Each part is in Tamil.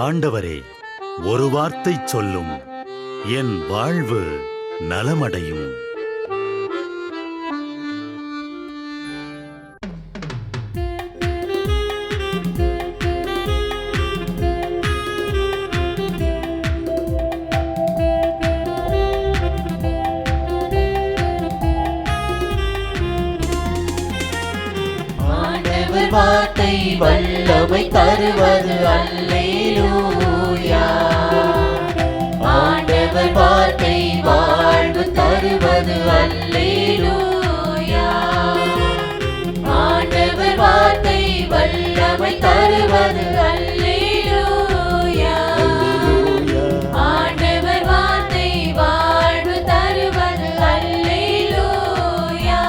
ஆண்டவரே, ஒரு வார்த்தை சொல்லும், என் வாழ்வு நலமடையும். வார்த்தை வல்லமை தருவது அல்லேலூயா. ஆண்டவர் வார்த்தை வாழ்வு தருவது அல்லேலூயா. ஆண்டவர் வார்த்தை வல்லமை தருவது அல்லேலூயா. ஆண்டவர் வார்த்தை வாழ்வு தருவது அல்லேலூயா.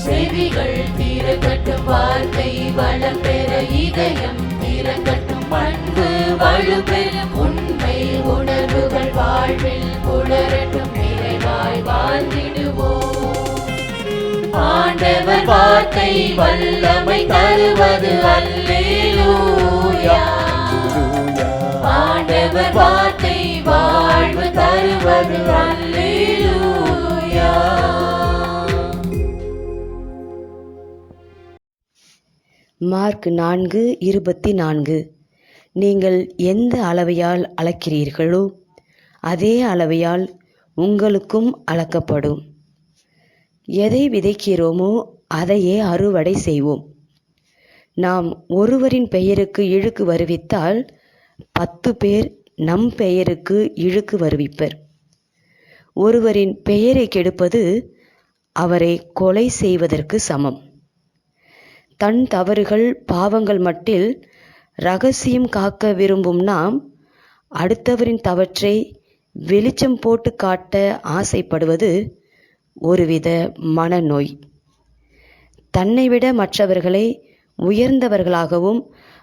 செவிகள் திறக்கட்டும், வார்த்தை வளம் பெற இதயம் திறக்கட்டும், அன்பு வலுப்பெறும், உண்மை உணர்வுகள் வாழ்வில் புலரட்டும், நிறைவாய் வாழ்ந்திடுவோம். ஆண்டவர் வார்த்தை வல்லமை தருவது அல்லேலூயா. ஆண்டவர் வார்த்தை வாழ்வு தருவது அல்லேலூயா. மார்க் 4:24. நீங்கள் எந்த அளவையால் அளக்கிறீர்களோ அதே அளவையால் உங்களுக்கும் அளக்கப்படும். எதை விதைக்கிறோமோ அதையே அறுவடை செய்வோம். நாம் ஒருவரின் பெயருக்கு இழுக்கு வருவித்தால் 10 பேர் நம் பெயருக்கு இழுக்கு வருவிப்பர். ஒருவரின் பெயரை கெடுப்பது அவரை கொலை செய்வதற்கு சமம். தன் தவறுகள் பாவங்கள் மட்டில் இரகசியம் காக்க விரும்பும் நாம் அடுத்தவரின் தவற்றை வெளிச்சம் போட்டு காட்ட ஆசைப்படுவது ஒருவித மனநோய். தன்னை விட மற்றவர்களை உயர்ந்தவர்களாகவும்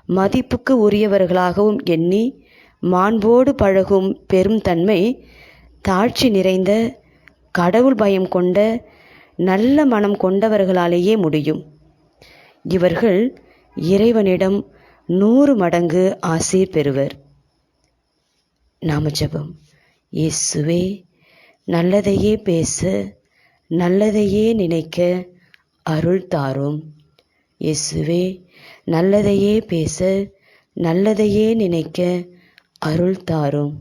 மதிப்புக்கு உரியவர்களாகவும் எண்ணி மாண்போடு பழகும் பெரும் தன்மை தாழ்ச்சி நிறைந்த கடவுள் பயம் கொண்ட நல்ல மனம் கொண்டவர்களாலேயே முடியும். இவர்கள் இறைவனிடம் 100 மடங்கு ஆசீர் பெறுவர். நாம ஜெபம். இயேசுவே, நல்லதையே பேச, நல்லதையே நினைக்க அருள் தாரும். இயேசுவே, நல்லதையே பேச, நல்லதையே நினைக்க அருள் தாரும்.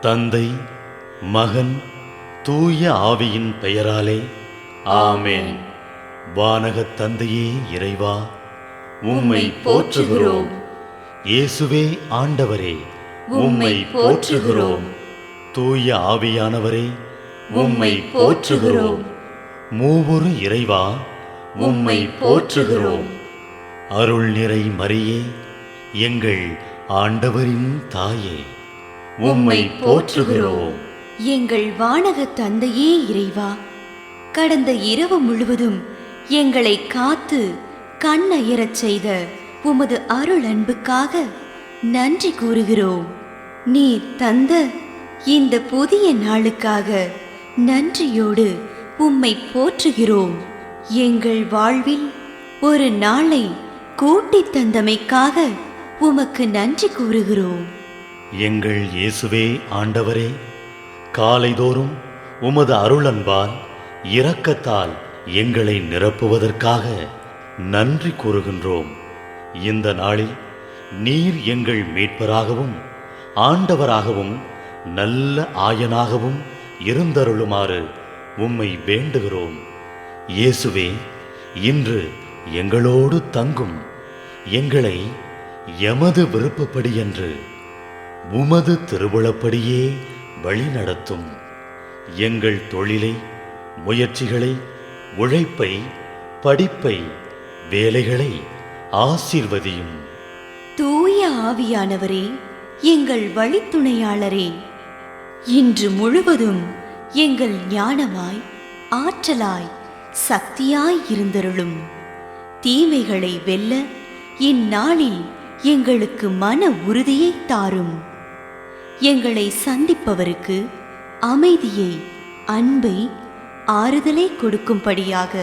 தந்தை, மகன், தூய ஆவியின் பெயராலே ஆமென். வானகத் தந்தையே இறைவா, உம்மை போற்றுகிறோம். இயேசுவே ஆண்டவரே, உம்மை போற்றுகிறோம். தூய ஆவியானவரே, உம்மை போற்றுகிறோம். மூவொரு இறைவா, உம்மை போற்றுகிறோம். அருள் நிறை மரியே, எங்கள் ஆண்டவரின் தாயே, உம்மை போற்றுகிறோம். எங்கள் வானகத் தந்தையே இறைவா, கடந்த இரவு முழுவதும் எங்களை காத்து கண்ணயரச் செய்த உமது அருள் அன்புக்காக நன்றி கூறுகிறோம். நீர் தந்த இந்த புதிய நாளுக்காக நன்றியோடு உம்மை போற்றுகிறோம். எங்கள் வாழ்வில் ஒரு நாளை கூட்டித் தந்தமைக்காக உமக்கு நன்றி கூறுகிறோம். எங்கள் இயேசுவே ஆண்டவரே, காலைதோறும் உமது அருளன்பால் இரக்கத்தால் எங்களை நிரப்புவதற்காக நன்றி கூறுகின்றோம். இந்த நாளில் நீர் எங்கள் மீட்பராகவும் ஆண்டவராகவும் நல்ல ஆயனாகவும் இருந்தருளுமாறு உம்மை வேண்டுகிறோம். இயேசுவே, இன்று எங்களோடு தங்கும். எங்களை எமது விருப்பப்படியன்று உமது திருவுளப்படியே வழிநடத்தும். எங்கள் தொழிலை, முயற்சிகளை, உழைப்பை, படிப்பை, வேலைகளை ஆசீர்வதியும். தூய ஆவியானவரே, எங்கள் வழித்துணையாளரே, இன்று முழுவதும் எங்கள் ஞானமாய், ஆற்றலாய், சக்தியாய் இருந்தருளும். தீமைகளை வெல்ல இந்நாளில் எங்களுக்கு மன உறுதியை தாரும். எங்களை சந்திப்பவருக்கு அமைதியை, அன்பை, ஆறுதலை கொடுக்கும்படியாக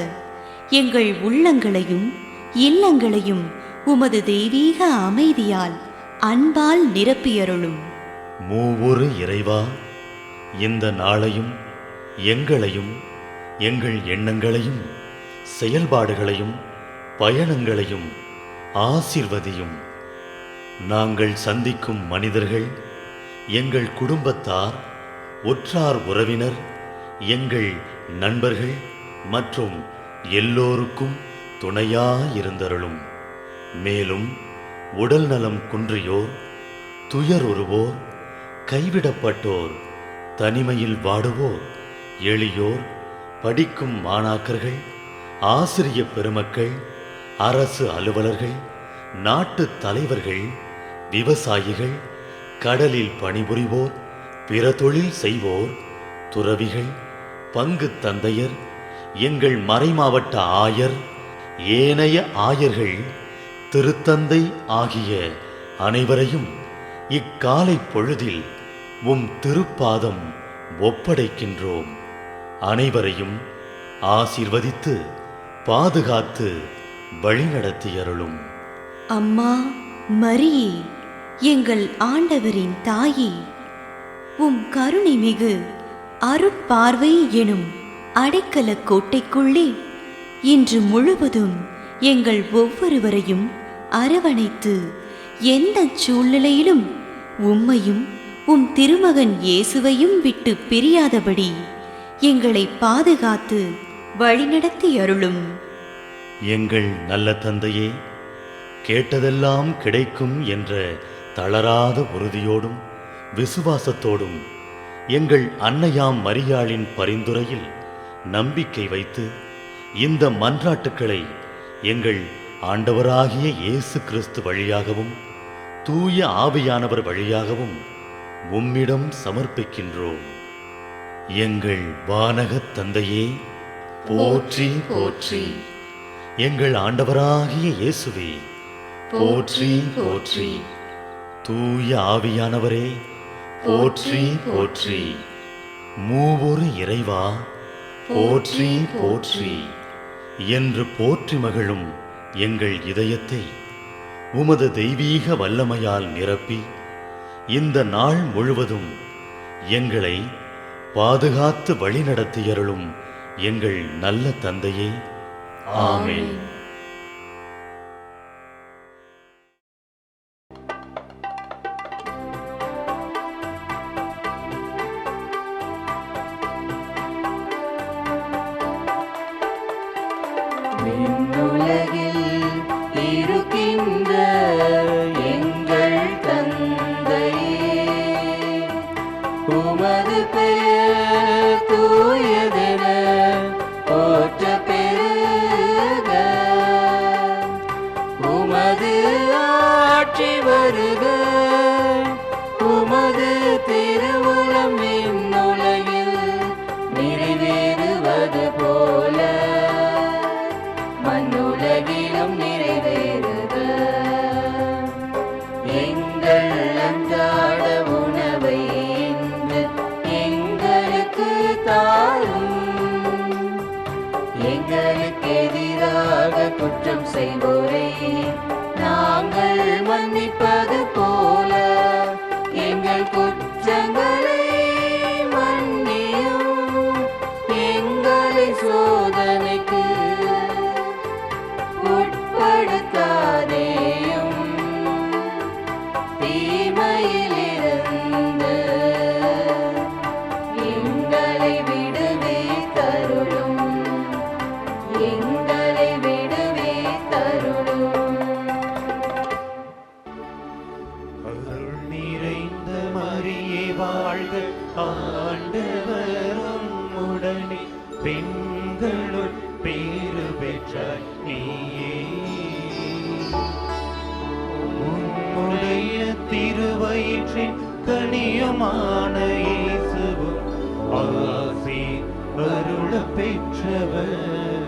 எங்கள் உள்ளங்களையும் இல்லங்களையும் உமது தெய்வீக அமைதியால், அன்பால் நிரப்பியருளும். மூவொரு இறைவா, இந்த நாளையும் எங்களையும் எங்கள் எண்ணங்களையும் செயல்பாடுகளையும் பயணங்களையும் ஆசீர்வதியும். நாங்கள் சந்திக்கும் மனிதர்கள், எங்கள் குடும்பத்தார், உற்றார் உறவினர், எங்கள் நண்பர்கள் மற்றும் எல்லோருக்கும் துணையாயிருந்தருளும். மேலும் உடல் நலம் குன்றியோர், துயருறுவோர், கைவிடப்பட்டோர், தனிமையில் வாடுவோர், எளியோர், படிக்கும் மாணாக்கர்கள், ஆசிரிய பெருமக்கள், அரசு அலுவலர்கள், நாட்டு தலைவர்கள், விவசாயிகள், கடலில் பணிபுரிவோர், பிற தொழில் செய்வோர், துறவிகள், பங்கு தந்தையர், எங்கள் மறைமாவட்ட ஆயர், ஏனைய ஆயர்கள், திருத்தந்தை ஆகிய அனைவரையும் இக்காலை பொழுதில் உம் திருப்பாதம் ஒப்படைக்கின்றோம். அனைவரையும் ஆசீர்வதித்து பாதுகாத்து வழிநடத்தியருளும். அம்மா மரியே, எங்கள் ஆண்டவரின் தாயே, உம் கருணை மிகு அருட்பார்வை எனும் அடைக்கல கோட்டைக்குள்ளே இன்று முழுவதும் எங்கள் ஒவ்வொருவரையும் அரவணைத்து எந்த சூழ்நிலையிலும் உம்மையும் உம் திருமகன் இயேசுவையும் விட்டு பிரியாதபடி எங்களை பாதுகாத்து வழிநடத்தி அருளும். எங்கள் நல்ல தந்தையே, கேட்டதெல்லாம் கிடைக்கும் என்ற தளராத உறுதியோடும் விசுவாசத்தோடும் எங்கள் அன்னையாம் மரியாளின் பரிந்துரையில் நம்பிக்கை வைத்து இந்த மன்றாட்டுக்களை எங்கள் ஆண்டவராகிய இயேசு கிறிஸ்து வழியாகவும் தூய ஆவியானவர் வழியாகவும் உம்மிடம் சமர்ப்பிக்கின்றோம். எங்கள் வானகத் தந்தையே, போற்றி போற்றி. எங்கள் ஆண்டவராகிய இயேசுவே, போற்றி போற்றி. தூய ஆவியானவரே, போற்றி போற்றி. மூவொரு இறைவா, போற்றி போற்றி என்று போற்றி மகிழும் எங்கள் இதயத்தை உமது தெய்வீக வல்லமையால் நிரப்பி இந்த நாள் முழுவதும் எங்களை பாதுகாத்து வழிநடத்தியருளும் எங்கள் நல்ல தந்தையே. ஆமென். விண்ணுலகில் இருக்கின்ற எங்கள் தந்தையே, உமது பெயர் தூயதென போற்ற பெருக. உமது ஆட்சி வருக. உமது திருவுளம் விண்ணுலகில் நிறைவேறுவது போல மண்ணுலகிலும் நிறைவேறுக. எங்கள் அன்றாட உணவை இன்று எங்களுக்கு தாரும். எங்களுக்கு எதிராக குற்றம் செய்வோரை நாங்கள் மன்னிப்பது போல எங்கள் குற்றங்களை மன்னியும். எங்களை சோதனைக்கு உட்படுத்தாதேயும், தீமையிலிருந்து எங்களை விடுவித்தருளும். எங்களை விடுவித்தருளும். அருள் நிறைந்த மரியே வாழ்க, ஆண்டவர் உம்முடனே, பெண்களுள் பேறு பெற்றாய் நீயே. திருவயிற்றின் கனியுமான இயேசுவும் ஆசி அருள பெற்றவர்.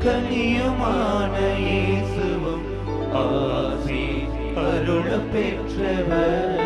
கனியுமான இயேசுவும் ஆசி அருள பெற்றவர்.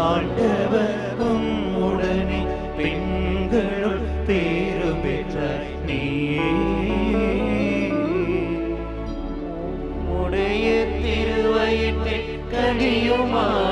ஆண்டவர் உம்முடனே பெண்களுள் பேறு பெற்றாய் நீயே. உடைய திருவயிற்றின் கனியுமான